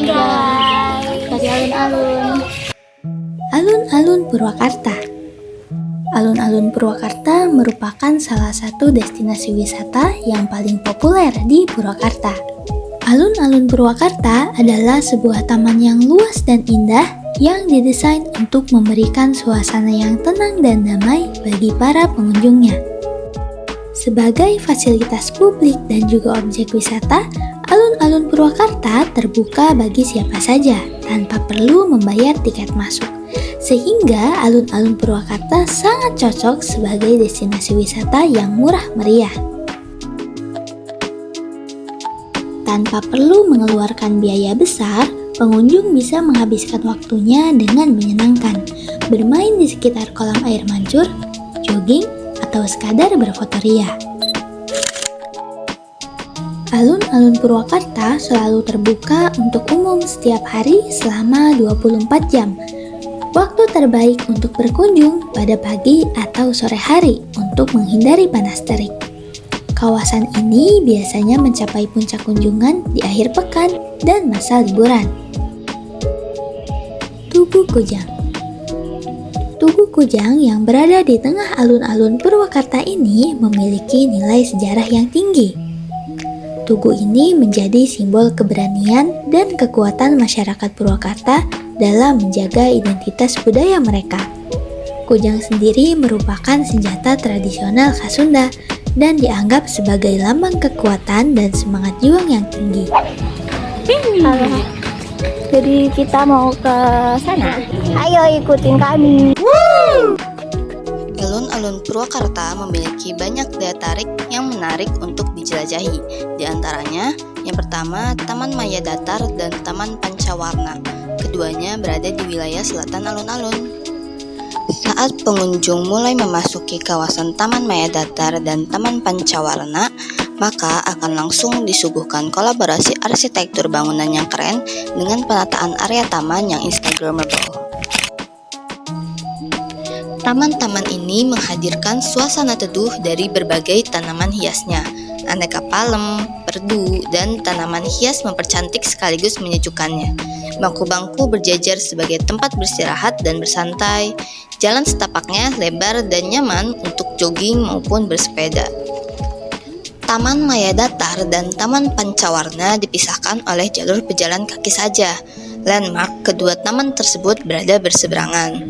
guys. Dari alun-alun. Alun-alun Purwakarta. Alun-alun Purwakarta merupakan salah satu destinasi wisata yang paling populer di Purwakarta. Alun-alun Purwakarta adalah sebuah taman yang luas dan indah yang didesain untuk memberikan suasana yang tenang dan damai bagi para pengunjungnya. Sebagai fasilitas publik dan juga objek wisata, alun-alun Purwakarta terbuka bagi siapa saja tanpa perlu membayar tiket masuk. Sehingga alun-alun Purwakarta sangat cocok sebagai destinasi wisata yang murah meriah. Tanpa perlu mengeluarkan biaya besar, pengunjung bisa menghabiskan waktunya dengan menyenangkan, bermain di sekitar kolam air mancur, jogging, atau sekadar berfotoria. Alun-alun Purwakarta selalu terbuka untuk umum setiap hari selama 24 jam. Waktu terbaik untuk berkunjung pada pagi atau sore hari untuk menghindari panas terik. Kawasan ini biasanya mencapai puncak kunjungan di akhir pekan dan masa liburan. Tugu Kujang. Tugu Kujang yang berada di tengah alun-alun Purwakarta ini memiliki nilai sejarah yang tinggi. Tugu ini menjadi simbol keberanian dan kekuatan masyarakat Purwakarta dalam menjaga identitas budaya mereka. Kujang sendiri merupakan senjata tradisional khas Sunda dan dianggap sebagai lambang kekuatan dan semangat juang yang tinggi. Halo. Jadi kita mau ke sana. Ayo ikutin kami. Alun-alun Purwakarta memiliki banyak daya tarik yang menarik untuk dijelajahi. Di antaranya, yang pertama Taman Maya Datar dan Taman Pancawarna. Keduanya berada di wilayah selatan alun-alun. Saat pengunjung mulai memasuki kawasan Taman Maya Datar dan Taman Pancawarna, maka akan langsung disuguhkan kolaborasi arsitektur bangunan yang keren dengan penataan area taman yang instagramable. Taman-taman ini menghadirkan suasana teduh dari berbagai tanaman hiasnya. Aneka palem, perdu, dan tanaman hias mempercantik sekaligus menyejukkannya. Bangku-bangku berjajar sebagai tempat beristirahat dan bersantai. Jalan setapaknya lebar dan nyaman untuk jogging maupun bersepeda. Taman Maya Datar dan Taman Pancawarna dipisahkan oleh jalur pejalan kaki saja. Landmark kedua taman tersebut berada berseberangan.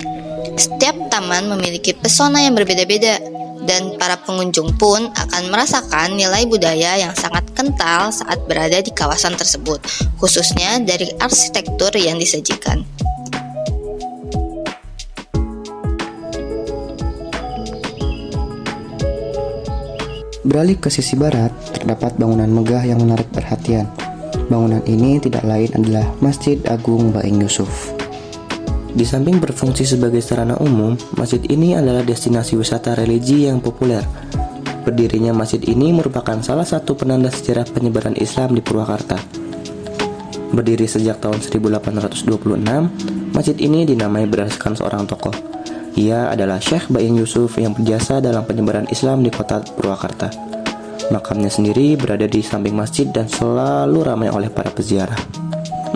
Setiap taman memiliki pesona yang berbeda-beda, dan para pengunjung pun akan merasakan nilai budaya yang sangat kental saat berada di kawasan tersebut, khususnya dari arsitektur yang disajikan. Beralih ke sisi barat, terdapat bangunan megah yang menarik perhatian. Bangunan ini tidak lain adalah Masjid Agung Baing Yusuf. Di samping berfungsi sebagai sarana umum, masjid ini adalah destinasi wisata religi yang populer. Berdirinya masjid ini merupakan salah satu penanda sejarah penyebaran Islam di Purwakarta. Berdiri sejak tahun 1826, masjid ini dinamai berdasarkan seorang tokoh. Ia adalah Syekh Baing Yusuf yang berjasa dalam penyebaran Islam di kota Purwakarta. Makamnya sendiri berada di samping masjid dan selalu ramai oleh para peziarah.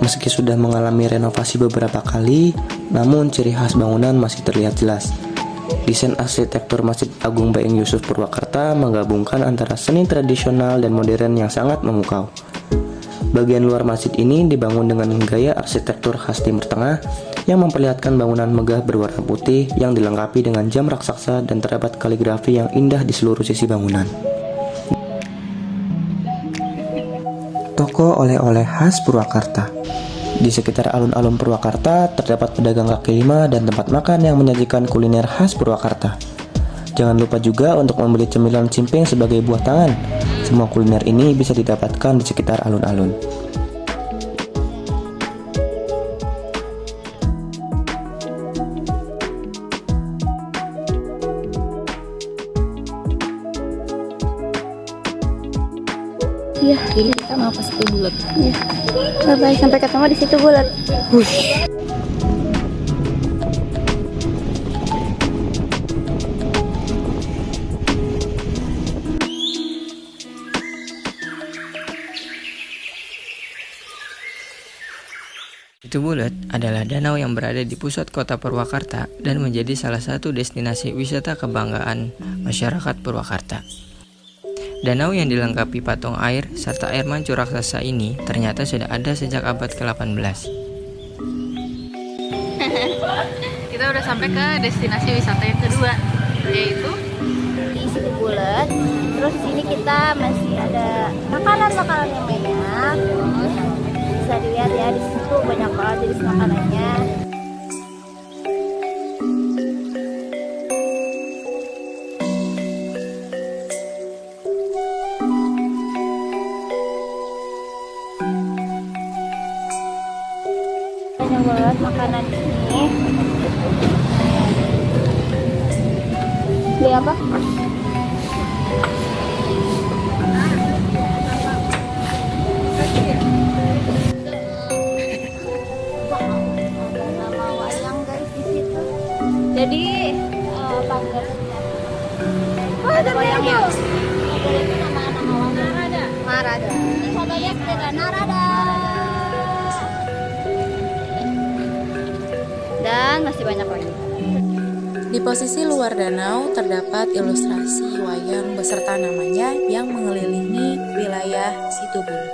Meski sudah mengalami renovasi beberapa kali, namun ciri khas bangunan masih terlihat jelas. Desain arsitektur Masjid Agung Baing Yusuf Purwakarta menggabungkan antara seni tradisional dan modern yang sangat memukau. Bagian luar masjid ini dibangun dengan gaya arsitektur khas Timur Tengah yang memperlihatkan bangunan megah berwarna putih yang dilengkapi dengan jam raksasa dan terdapat kaligrafi yang indah di seluruh sisi bangunan. Toko oleh-oleh khas Purwakarta. Di sekitar alun-alun Purwakarta terdapat pedagang kaki lima dan tempat makan yang menyajikan kuliner khas Purwakarta. Jangan lupa juga untuk membeli cemilan cimping sebagai buah tangan. Semua kuliner ini bisa didapatkan di sekitar alun-alun. Iya, jadi kita mau ke situ bulat. Iya. Bye-bye, sampai ketemu di situ bulat. Situ Bulet adalah danau yang berada di pusat kota Purwakarta dan menjadi salah satu destinasi wisata kebanggaan masyarakat Purwakarta. Danau yang dilengkapi patung air serta air mancur raksasa ini ternyata sudah ada sejak abad ke-18. Kita udah sampai ke destinasi wisata yang kedua, yaitu di Situ Bulet. Terus di sini kita masih ada makanan-makanan yang banyak. Bisa dilihat ya, di situ banyak banget jenis makanannya. Banyak banget makanan di sini. Beli apa? Nama wayang guys di situ. Jadi panggilannya. Ada wayangnya. Itu nama wayang. Narada. Narada. Contohnya sepeda Narada. Dan masih banyak lagi. Di posisi luar danau terdapat ilustrasi wayang beserta namanya yang mengelilingi wilayah Situ Bulet.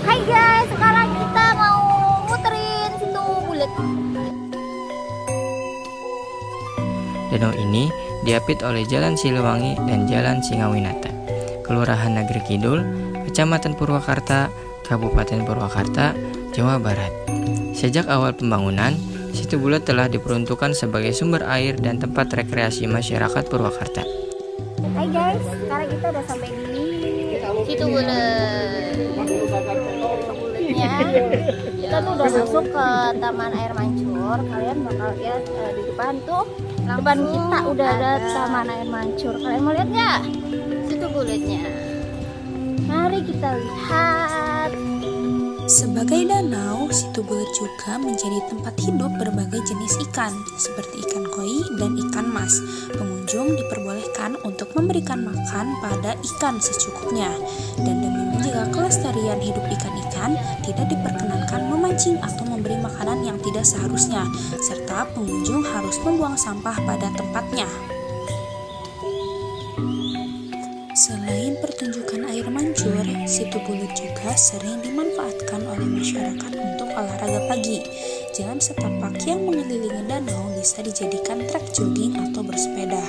Hai guys, sekarang kita mau muterin Situ Bulet. Danau ini diapit oleh Jalan Siliwangi dan Jalan Singawinata, Kelurahan Negeri Kidul, Kecamatan Purwakarta, Kabupaten Purwakarta, Jawa Barat. Sejak awal pembangunan, Situ Bulet telah diperuntukkan sebagai sumber air dan tempat rekreasi masyarakat Purwakarta. Hai guys, sekarang kita udah sampai di Situ Bulet. Buletnya. Kita tuh udah masuk ke Taman Air Mancur. Kalian bakal lihat di depan tuh. Depan kita udah ada Taman Air Mancur. Kalian mau lihat nggak? Situ Buletnya. Mari kita lihat. Sebagai danau, Situ Bulet juga menjadi tempat hidup berbagai jenis ikan, seperti ikan koi dan ikan mas. Pengunjung diperbolehkan untuk memberikan makan pada ikan secukupnya. Dan demi menjaga kelestarian hidup ikan-ikan, tidak diperkenankan memancing atau memberi makanan yang tidak seharusnya, serta pengunjung harus membuang sampah pada tempatnya. Selain pertunjukan air mancur, Situ Bulet juga sering dimanfaatkan oleh masyarakat untuk olahraga pagi. Jalan setapak yang mengelilingi danau bisa dijadikan trek jogging atau bersepeda.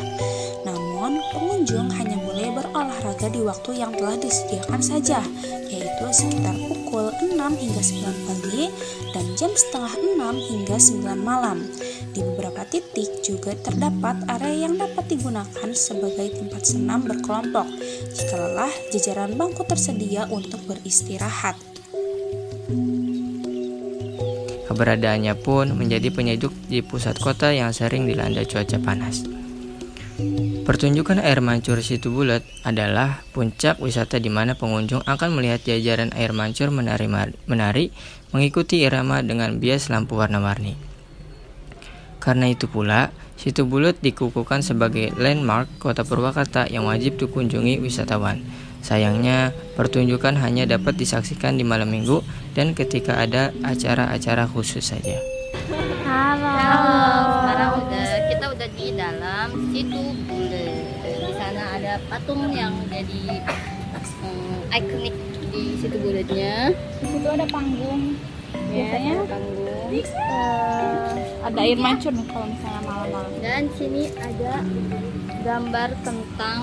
Namun, pengunjung hanya boleh berolahraga di waktu yang telah disediakan saja, yaitu sekitar pukul 6 hingga 9 pagi dan jam setengah 6 hingga 9 malam. Di beberapa titik juga terdapat area yang dapat digunakan sebagai tempat senam berkelompok. Jika lelah, jajaran bangku tersedia untuk beristirahat. Keberadaannya pun menjadi penyejuk di pusat kota yang sering dilanda cuaca panas. Pertunjukan air mancur Situ Bulet adalah puncak wisata di mana pengunjung akan melihat jajaran air mancur menari mengikuti irama dengan bias lampu warna-warni. Karena itu pula, Situ Bulet dikukuhkan sebagai landmark kota Purwakarta yang wajib dikunjungi wisatawan. Sayangnya, pertunjukan hanya dapat disaksikan di malam minggu dan ketika ada acara-acara khusus saja. Halo. Sekarang kita udah di dalam Situ Bulet. Di sana ada patung yang jadi ikonik di di situ bulatnya. Di situ ada panggung. Biasanya Ada panggung. ada air mancur nih kalau misalnya malam-malam. Dan sini ada gambar tentang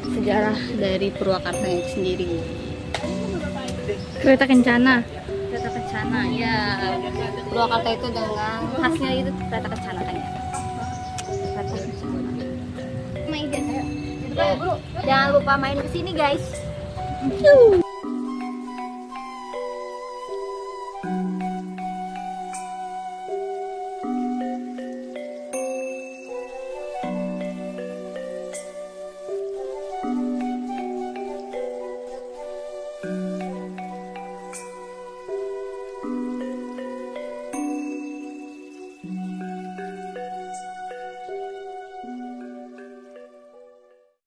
sejarah dari Purwakarta itu sendiri. Kereta kencana. Kereta kencana ya. Purwakarta itu dengan khasnya itu kereta kencana kan ya. Kereta kencana. Main guys. Jangan lupa main ke sini guys.